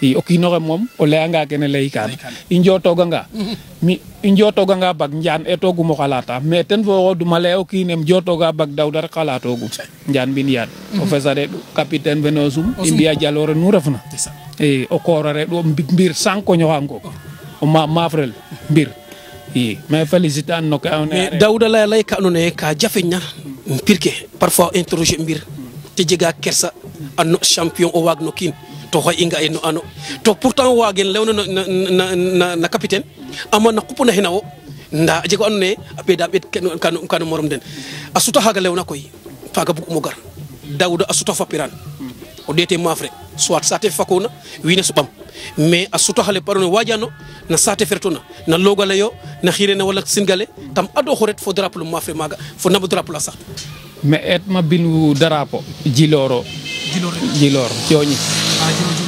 i o kiinoxe moom o layanga kene laykaan i njotoganga mi i njotoganga bag njaan etogum o xalata mais ten fo xoduma lay o kiinem jotoga bag Daouda rek xalatogum njaan mbin yaat o fesa reɗ capitaine fene o sum i mbiya jaloore nu refna i o koora reɗ o mbir sang koñoxango o mafrel mbir i mais félicité an no ke andoona yee Daouda lay ka andoona yee ka jafeñna pir ke parfois interroger mbir te jega kersa a no champion o waag no kiin to xoy i nga e no ano to pourtant waagen lewna na capitaine ama na qupuna xena wo nda a jeg o andoona yee a ɓeeda ɓeed kano morom den a suta xaaga lewna koy faaga bug'um o gar Daouda a suta fapiran o ɗeete mafre soit saate fakuna wiin we suɓam mais a suta xale parone waajano na saate fertona na logale yo na xirene wala singale tam ado xoret fo drapeau mafre maaga fo nabo drapeau la sax mais et ma binu drapeau Djilor Jooñik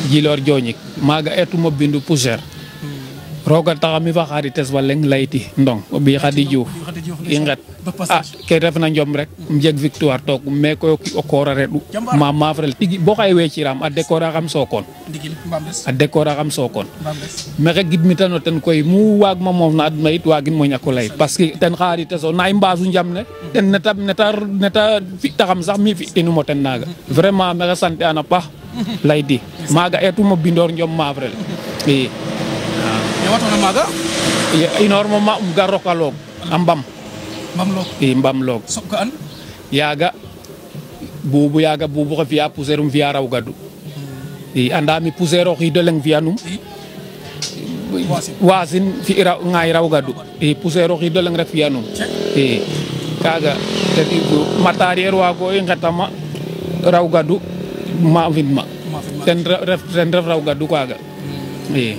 Djilor Jooñik maaga etuma bindu poussière roga taxa mi fa xarites fa leng layti ndong o ɓiy Khady Diouf i nget ke refna njom rek um jeg victoire took mais koy o koora reɗu ma mafrel tigi bo xaye weeciram a décorer axam Sokone maxey gidmitano ten koy mu waag ma moof na adna yit waagin mo ñako lay parce que ten xarites o na i mbaasu njam ne ten neta fi'taxam sax mi fi'tinum o ten naaga vraiment maxey sant an a paax laydi maaga etum o bindoor njom mafrel i watona maaga normalement um gar roka loog a mbam mbam loog soɓ ka an yaaga buubu xe fi'a poussière fi'a raw gadu i anda mi poussière o xiido leng fi'anum waasin fi ngaay raw gadu i poussière o xiido leng rek fi'anum i kaaga ten matériel waago i ngetama raw gadu ma fin ma ten ref raw gadu kaaga i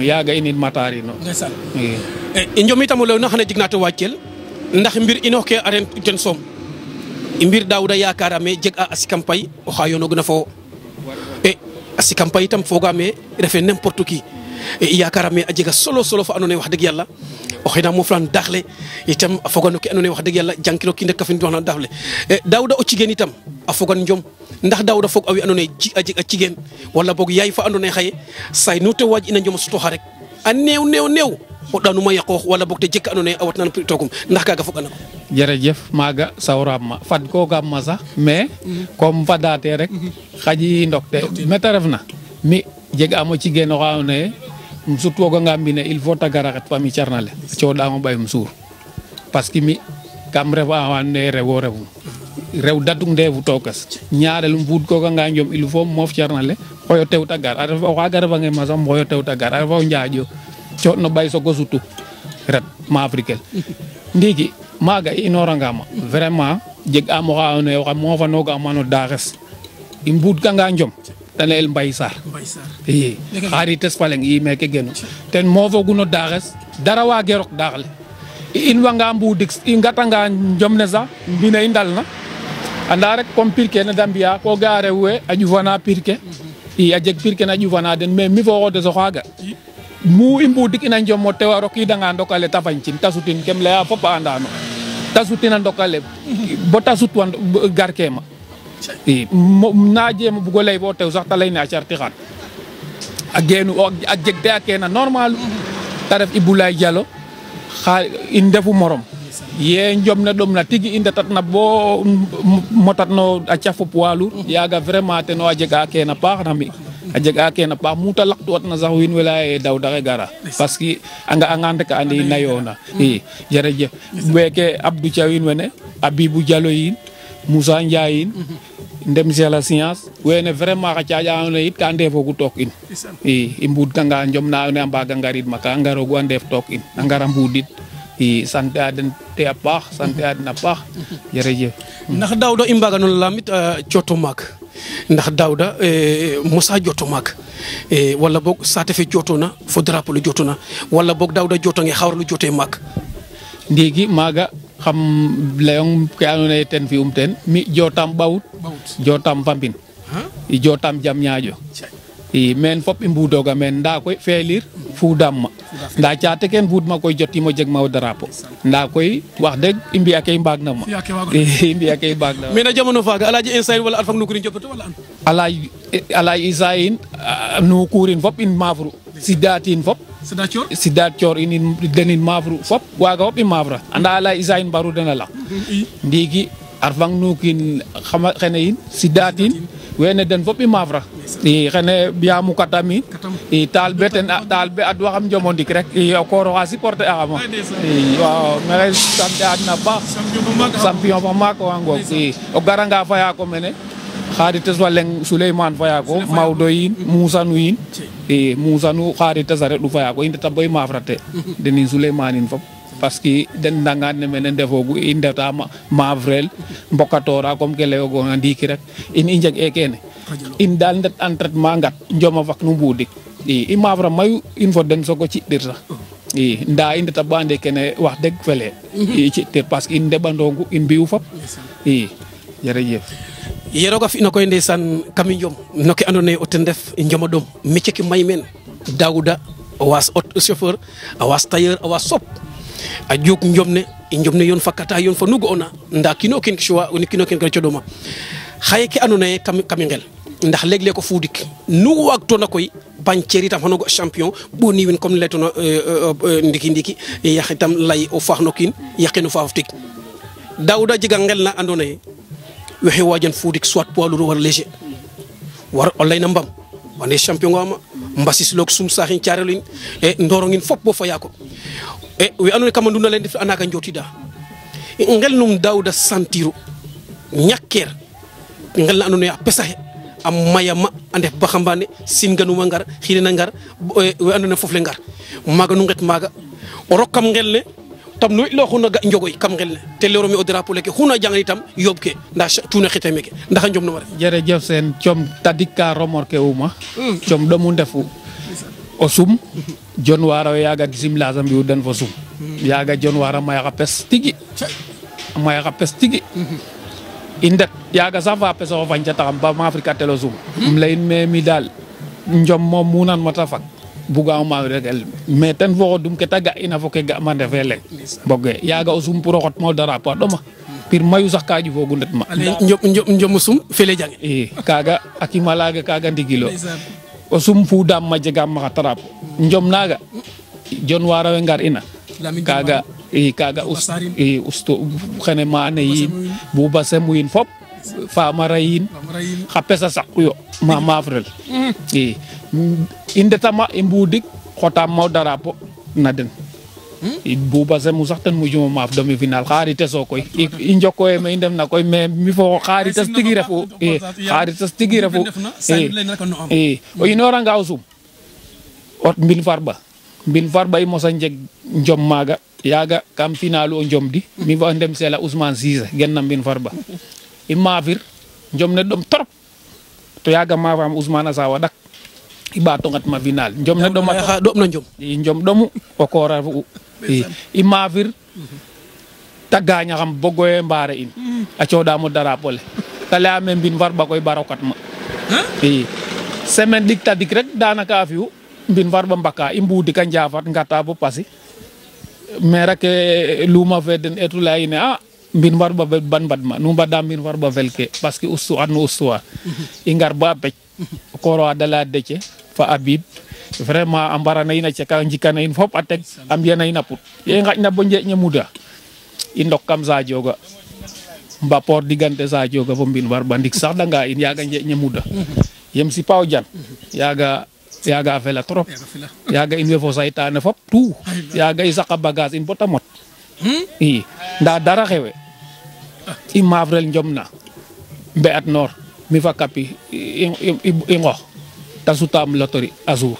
yaaga init matarino i njomitamo lewna xane jeg na te waccel ndax mbir ino ke a ren ten soom i mbir Daouda yakarame jeg a Sikam Paye oxa yoonogna fo a Sikam Paye itam fogame refe n'importe qui yakarame a jega solo fa andoona yee wax dëgg yàlla o xena moflan daxle itam a foga no ke andoona yee wax dëgg yàlla jangkiro kiin rek ka fin wax na daxle Daouda o cigeen itam a fogan njom ndax Daouda fog a wi andoona yee a jeg a cigeen wala boog yaay fa andoona yee xaye say nu te waaj ina njom a sutoxa rek a neew o ɗanuma yaqoox wala boog te jek andoona yee a watnan toogum ndax kaaga fog'ana ko jerejef maaga sawraam ma fad ko gaam ma sax mais comme fadate rek xaƴi ndokte mete refna mi jegaam o cigeen oxa andoona yee um sutwooganga mbine il faut te gara xet fami carnale a cooɗaam o ɓayum suur parce que mi kam ref a andoona yee rewo refum rew daduk ndeefu tookas ñaarel um fuudkooganga njom il faut moof carnale xoyo tew ta gar o xaaga refange ma sax xoyo tew ta gar a refa o njaaƴo cooɗ no ɓay sogo sutu ret ma africaine ndiiki maaga i inooranga ma vraiment jegaam oxa andoona yee oxa moofanoogama no daaxes i mbuudkanga njom te layel Mbaye Sarr i xarites fa leng i meeke genu ten moofoogu no daaxes dara waage rok daax le i inwanga mbuudik i ngatanga njom ne sax mbine i ndalna anda rek comme pir ke ne da mbi'a ko ga'a rew we a ƴufana pir ke i a jeg pir ke na ƴufana den mais mi fo xoodes o xaaga mu i mbuudik ina njom o tew a rokiidanga ndokale ta fañcin ta sutin kem laya fop a andano ta sutin a ndokale bo ta sutwan garke ma i na jeemo bugo lay fo tew sax ta layne a carti xaan a geenu a jeg te a kena normal te ref Iboulaye Diallo in ndefu morom ye njom ne ɗom na tigi i ndetatna bo motatno a cafo poids lourd yaaga vraiment teno a jega kena paax na mi a jega kena paax mu ta laqtuwatna sax wiin we laya ye Daouda xe gara parce que a nga'angan rek a ande i nayoona i jerejef weeke Abdou Thiaw in wene Abibou Diallo yiin Moussa Ndiaye yiin ndem si la science wene vraiment xa caaƴa andoona yee yit ka ndefoogu took in i mbuudkanga njom na andoona yee a mbaaga ngariid ma ka ngaroogu a ndeef took in a ngara mbuudit i sant a den te a paax sant a den a paax jerejef ndax Daouda i mbaaga no lamit coto maak ndax Daouda mosa joto maak wala boog saate fe jotona fo drapeau le jotona wala boog Daouda jotange xawralu jote maak ndiiki maaga xam layong ke andoona yee ten fi'um ten mi jotam ɓawut jotam Fambine i jotam Diamniadio i meen fop i mbuudooga meen ndaa koy felir fuudaam ma ndaa caate ken fuudma koy jotiim o jeg ma o drapeau ndaa koy wax deg i mbi'a ke i mbaagna ma i mbi'a ke i mbaagna ma mais na jamono faaga Alaaji Insa wala Alpha Ndoukoury njopatu wala an alay isa in no kurin fop in mafru sidatin fop sidat cor in denin mafru fop waga fop in mafra anda alay isa in baru dena la ndigi arfang nukin xene in sidatin wene den fop i mafra i xene biya mu katami i talbe ad waxam jomondik rek i o koor oxa supporter axama i waaw maxey sante adna baax champion fa maak wa ngoog i o garanga faya ko mene xarites fa leng Souleymane faya ko Maodo yin Moussa nu yin i Moussa nu xarites a reɗ'u faya ko i ndeta bo i mafrate denin Souleymane in fop parce que den ndangaan ne mene ndefogu i ndeta mavrel mbokatora comme ke layogoona ndiiki rek in i njeg e kene in daal ndet entraînement ngat njoma fak nu mbudik i mafra mayu in fo den sogo ci'tir sax i nda i ndeta bo ande kene wax deg fele i ci'tir parce que in ndeɓandoogu in mbi'u fop i jerejef ye roga fi'na koy ndeysaan kami Njom no ke andoona yee o ten ref Njoma ɗom métier ke may meen Daouda a waas chauffeur a waas tailleur a waas fop a juk Njomne i Njomne yoon fakata yoon fa nu ga'oona ndaa kiin o kiin choix o kiin o kiin ke coɗooma xaye ke andoona yee kami ngel ndax leeg-leeg o fuudik nu waagtoona koy bañ ceer itam xano ga champion bo niwin comme ne laytoona ndiki yax itam lay o faax no kiin yaqin o faaf tig Daouda jega ngel na andoona yee waxey waajan fuudik soit poids lourd wala léger war o layna mbam wane champion ngama mbasis loog sum saxin caarelin e ndorongin fop bo faya ko e we andoona yee kamanduna len def anaka njotida ngel num Daouda sentiru ñakkeer ngel na andoona yee a pesaxe a maya ma a ndef baxambaane singanuma ngar xirina ngar we andoona yee fof le ngar maaga nu nget maaga o rok kam ngel ne tam no ilo xuna ga njogoy kam ngel ne te leeromi o drapeau leke xuna jangan itam yob ke ndax tuna xite meke ndax Njom no war jerejef seen com tadik ka remorqué uma com ɗomu ndefu o sum jon wara o yaga gisim lasa mbi'u den fo sum yaga jon wara maya xa pes tigi i ndet yaga sax fa pes oxo fañca taxam ba Africa telo sum um leyin me mi daal Njom moom munan mata fag buga ma rek mais ten fo dum ke ta ga ina fo ke ga ma ndefe leŋ mboge yaga o sum pour o xot mo drapeau a ɗoma pir mayu sax ka jufogu ndet ma Njom sum fele jange i kaga a kimalaga kaga ndigilo o sum fudaam ma jegaam maxa drapeau Njom naga jon wara we ngar ina kaga usto xene ma ane yiin Bouba Semou yiin fop Famara yiin xa pesa saqu yo ma mafrel i ndetama i mbudik xotaam mo drapeau na den i Bouba Semou sax ten mujuma maaf demi final xarites o koy i njokoye me i ndefna koy mais mi fo xarites tigi refu i o inoranga o sum ot mbin farba i mosa njeg Njom maaga yaga kam finalu o Njom di mi fo ndem sela Ousmane Cissé gen na mbin farba i maafir Njom ne ɗom trop to yaga maafam Ousmane a sawa ɗak i ɓaato ngat ma final Njom ne ɗoma ɗom na Njom i Njom ɗomu o koora fu i maafir ta gañaxam bo goye mbaare in a cooɗaam o drapeau le ta layame mbin farba koy ba rokat ma i semaine ɗik tadik rek danaka a fi'u mbin farba mbaka i mbudik a njafat ngata bo pasi maire ke luma fe den etu laya ine a mbin farba fe ban mbadma nu mbada mbin farba fel ke parce que ustuwar nu ustuwa i ngar ba pec o kooro a dala Déthié fa Habib vraiment a mbarana in a ceka njikana in fop a teg a mbiyana in a put ye i ngaƴna bo njeeƴ ne muda i ndok kam Sadio ga mbapor digante Sadio ga fo mbin farba ndik sax danga in yaga njeeƴ ne muda yem sipa o jan yaga a fela trop yaga in way fo saytane fop tout yaga i saqa bagage in bota mot i nda dara xewe i maafrel Njom na mbe'at noor mi fa kapi i nqoox ta sutaam lotori a suur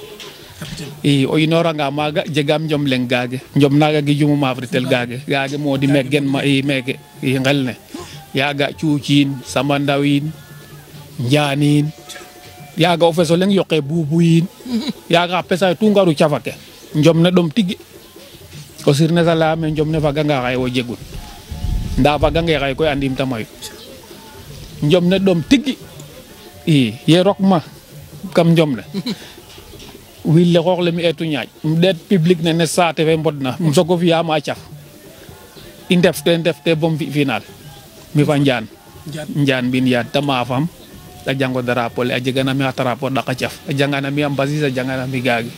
i o inoranga maaga jegaam Njom leŋ gaage Njom naga gijumu maafritel gaage modi me gen ma i meke i ngel ne yaga cuuciin Samba Ndaw yiin Njaanin yaga o feso leŋ yoqe Buubu yiin yaga xa pesa tout ngaru cafa ke Njom ne ɗom tigi o sirne sa layame Njom ne faganga xaye wo jegun nda fagange xaye koy andim ta mayu Njom ne ɗom tigi i ye rok ma kam Njom ne wiin le xoox le mi eetu ñaaƴ um ɗeet public ne saate fe mbodna um sogo fi'aam a caf i ndef te bo fi final mi fa Njaan mbin yaad ta maafam a jango drapeau le a jegana mi a drapeau ɗaka caf a jangana mi a mbasis a jangana mi gaagi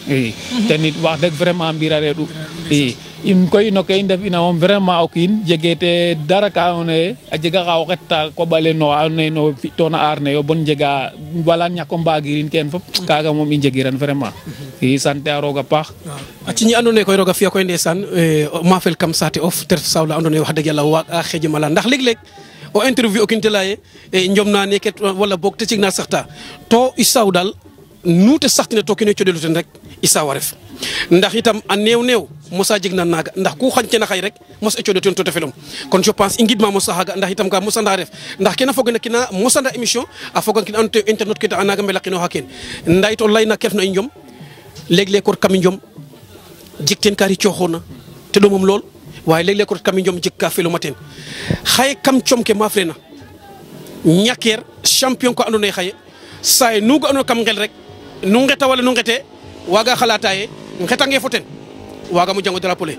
i ten it wax deg vraiment mbira reeɗu i in koy no ke i ndef ina moom vraiment o kiin jegete dara ka andoona yee a jega xa o xetta koɓale no andoona yee no fi'toona aar ne yo bon njega wala ñak o mbaagirin kene fop kaaga moom i njegiran vraiment i sante a roog a paax a ci ñi andoona yee koy roog a fi'a koy ndeysaan maafel kam saate of te ref saaw la andoona yee wax dëgg yàlla waaga xeejemala ndax leeg-leeg o interview o kiin te laya ye njom na neke wala boog te cegna saxta to i saaw daal nu te saxtina to kene codelu ten rek i saaw a ref ndax itam a neew mosa jeg na naaga ndax ku xañtena xay rek mos e coodo ten to te felum kon je pense i ngidma mosa xaga ndax itam ka mosanda ref ndax kena fogna kina mosanda émission a fogan kin ando te internet ke ta anaga mbelakino xa ken nda yit o layna ke refna i njom leeg-leeg ko ret kam i njom jeg teen ka ri cooxoona te ɗomam lool waaye léeg-léeg ko kam i njom jeg ka feluma teen xaye kam com ke maaf rena ñakeer champion ko andoona yee xaye saay nu ga'anoona kam ngel rek nu ngeta wala nu ngetee waaga xalata ye ngetange fo ten waagaam o jango drapeau le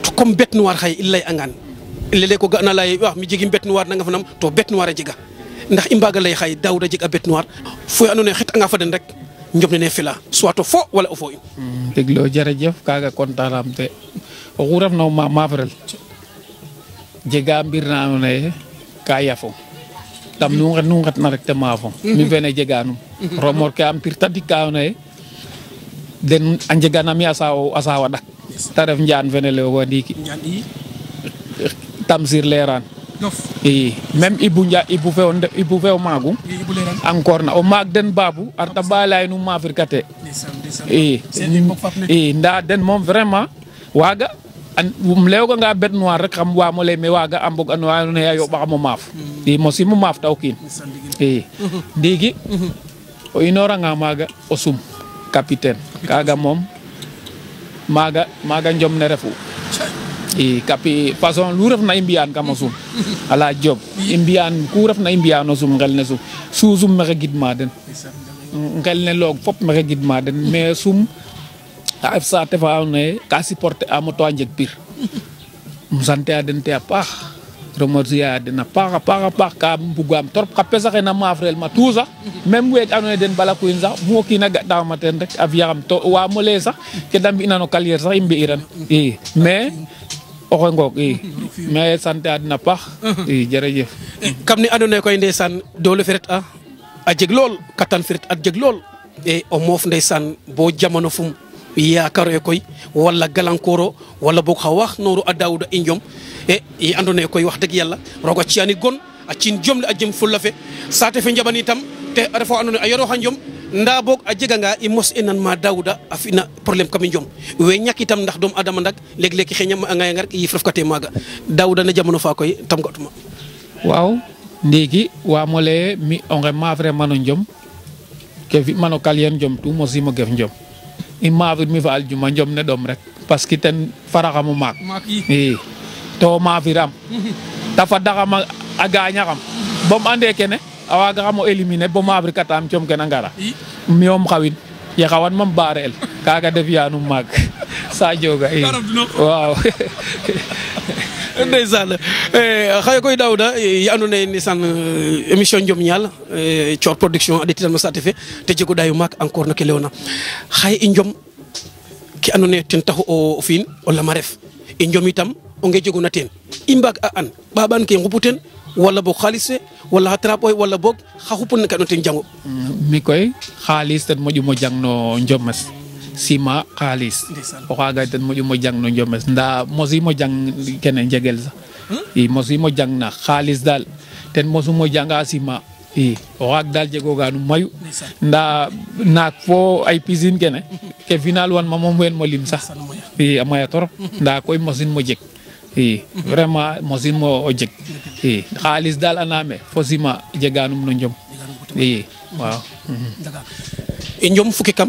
to comme bête noire xaye i lay'angaan léeg-léeg ko ga'na lay wax mi jegim bête noire nanga fanam to bête noire a jega ndax i mbaaga lay xaye Daouda jeg a bête noire fo we andoona yee xet'anga fa den rek njom ne ne fela soit o fo wala o fo in déglo jërëjëf kaaga kontaanam te oxu refna o maafrel jega mbir na andoona yee ka yafo tam nu ngetna rek te maafo mi fene jeganum romor ke am pir tadik ka andoona yee den a njegana mi a saawa ɗak te ref njaan fene le wa ndiiki Tamsir Lerane i même Ibou fe o maagum encore na o maag den Babou arta ba lay nu maafir kate i nda den moom vraiment waaga um layoganga bête noire rek xam waamo lay me waaga a mbog andoona yee a yoɓaxam o maaf i mosiimo maaf ta o kiin i ndiiki o inooranga maaga o sum capitaine kaaga moom maaga njom ne refu i kapi façon lu refna i mbi'an kam o sum ala job i mbi'an ku refna i mbi'an o sum ngel ne sum susum maxey gidma den ngel ne loog fop maxey gidma den mais sum a ref saate fa andoona yee ka supporter am o to a njeg pir um sante a den te a paax remercier a den a paax a paax ka mbugaam trop xa pesa xe na maafrel ma tout sax même week andoona yee den balakuyin sax mu o kiin a ga'taxama ten rek a fi'axam to waam o lay sax ke da mbi'na no carrière sax i mbi'iran i mais oxe ngoog i mais sante a den a paax i jërëjëf kam ne andoona yee koy ndeysaan doole fe ret a jeg lool kattan fe ret a jeg lool e o moof ndeysaan bo jamono fum yaakaro e koy wala galankoro wala boog xa wax nooru a Daouda i njom e i andoona yee koy wax dëgg yàlla roog a ci'ani gon a ciin jom le a jem fulla fe saate fe njaɓan itam te a refa andoona yee a yorooxa njom ndaa boog a jeganga i mos e nan ma Daouda a fi'na problème kam i njom we ñak itam ndax doom adama ndak leeg-leeg xeña a ngayanga rek yiif refkatee maaga Daouda na jamono fa koy tam gatuma waaw ndiiki waam o lay ee mi o nqe maafreema no njom ke fi'ma no carrière njom tout mosiim o gef njom i maafir mi fa aljuma njom ne ɗom rek parce que ten faraxam o maak i to maafiram ta fadaxam a gaañaxam bom ande kene a waagaxam o éliminer bo maafir kataam com ke na ngara mi'om xawin ye xawan mam baareel kaaga def yaanum maak sa jooga i waaw ndeysaan xaye koy Daouda ye andoona yee ndeysaan émission Njom Ñaal Thior Production a ɗetitan no saate fe te jego ɗayu maak encore no ke leyoona xaye i njom ke andoona yee ten taxu o fi'in o lama ref i njom itam o nge jeguna teen i mbaag a an ɓaɓaan ke nqupu teen wala boog xaalis fe wala xa trapo wala boog xa xupun ne ka andoona yee ten jangu mi koy xaalis ten moƴumo jang no njomes sima xaalis o xaaga ten moƴumo jang no njomes ndaa mosimo jang kene njegel sax i mosimo jang na xaalis daal ten mosumo janga sima i o xaag daal jegooganum mayu ndaa naak fo ay piscine kene ke final wan ma moom ween mo lim sax i a maya trop ndaa koy mosin mo jeg i vraiment mosin mo o jeg i xaalis daal andaame fo sima jeganum no njom i waaw i njom fukki kam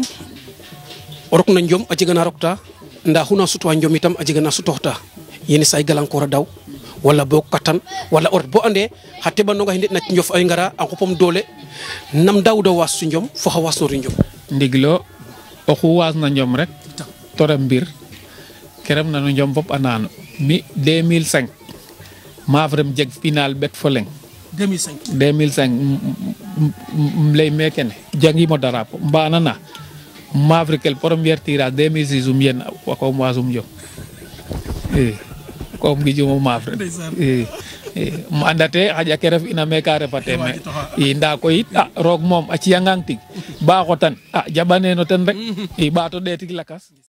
o rok na njom a jega na rokta ndaa xuna sutwa njom itam a jega na sutooxta yeni say galankoor a daw wala boog katan wala o ret bo ande xa teɓanonga xe na njof ay ngara a nqupom doole nam Daouda waasu njom fo xa waasnoru njom ndigilo oxu waasna njom rek to ref mbir ke refna no njom fop andano mi 2005 maaf rem jeg final ɓet fo leŋ 2005 ley me kene jangimo drapeau mbana na mavrikel premier tirage 2006 yen ko wasum jom ko gijumo mavre mu andate xaƴa ke ref ina me ka refate me i nda koy roog moom a ciyangang tig ba xotan jaɓaneno ten rek i ɓaato ɗeetig lakas